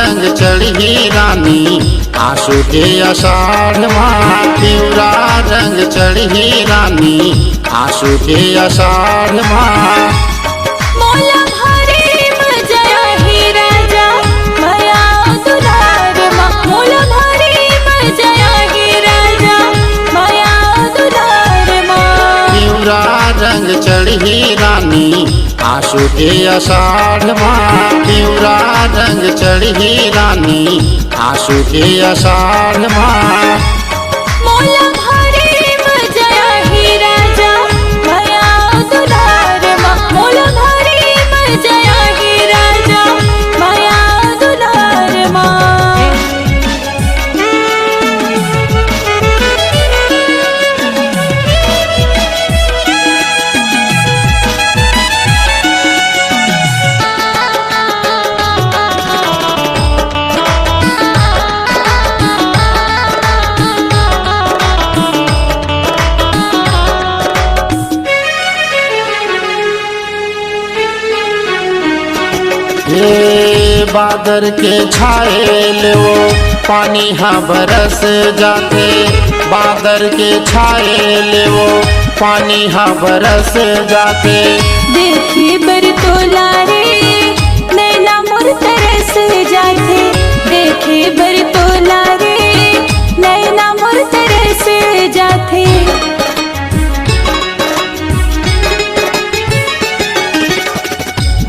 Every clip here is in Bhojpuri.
रंग चढ़ी रानी आंसू के आषाढ़ माँ। पिवरा रंग चढ़ी रानी आंसू के आषाढ़ माँ। मोला भारी मजया ही राजा भया दुलार माँ। मोला भारी मजया ही राजा भया दुलार माँ। पिवरा रंग चढ़ी रानी आंसू के आषाढ़ माँ। पिवरा रंग चढ़ी रानी आंसू के आषाढ़ माँ। मोला भारी मजया ही राजा भया दुलार माँ। मोला भारी मजया ही राजा भया दुलार माँ। ये बादर के छाए वो पानी हाँ बरस जाते। बादर के छाए वो पानी हाँ बरस जाते। देखी बरतोला रे नैना मोर तरस जाते। देखी बरतोला रे नैना मोर तरस जाते।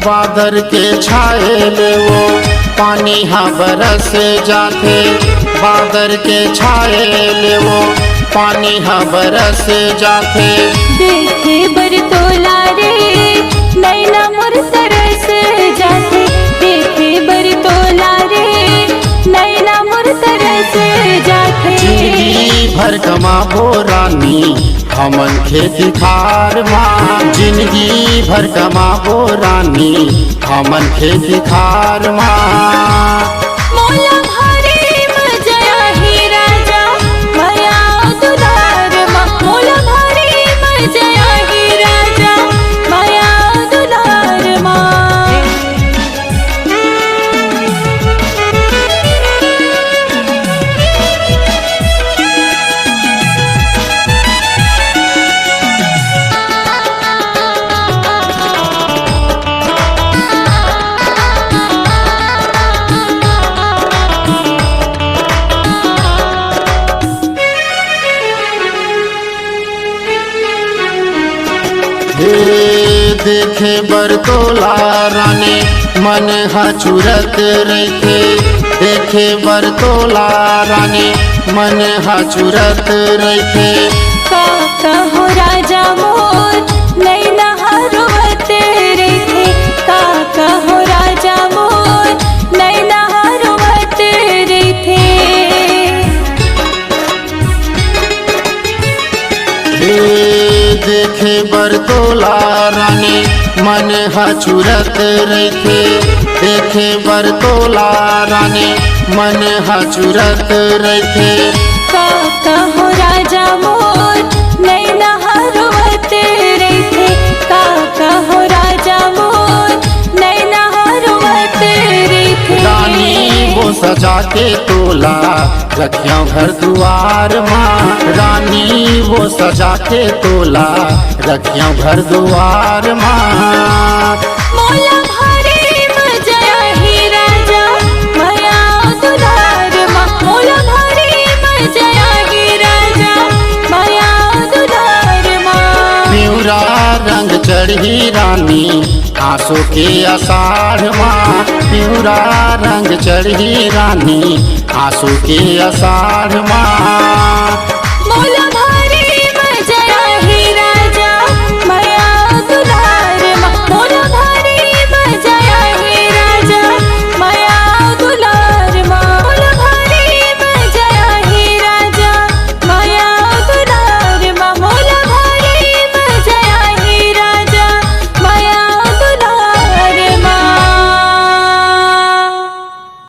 बादर के छाए वो पानी हाँ बरस जाते। बादर के छाए वो पानी हाँ बरस जाते। देखे बरतोला रे नैना मोर तरस जाते। देखे बरतोला रे नैना मोर तरस जाते। जिंदगी भर कमाबो रानी हमन खेती खार माँ। जिंदगी भर कमाबो रानी हमन खेती खार माँ। मोला भारी मजया ही राजा भया दुलार माँ। मोला भारी मजया ही राजा भया दुलार माँ। देखे बरतोला रानी मन हचुरत रहते। देखे बरतोला रानी मन हचुरत रहते। काका हो राजा मोर नैना हरवत रहते। काका हो राजा मोर नैना हरवत रहते। देखे बरतोला रानी मन हचुरत रहते। देखे बरतोला रानी मन हचुरत रहते। काका हो राजा मोर नैना हरवत रहते। काका हो राजा मोर नैना हरवत रहते। रानी वो सजा के तोला रखिया घर दुआर माँ। रानी वो सजा के तोला रखिया घर दुआर माँ। मोला भारी मजया ही राजा भया दुलार माँ। मोला भारी मजया ही राजा भया दुलार माँ। पिवरा रंग चढ़ी रानी आंसू के आषाढ़ माँ। पिवरा रंग चढ़ी रानी आंसू के आषाढ़ माँ।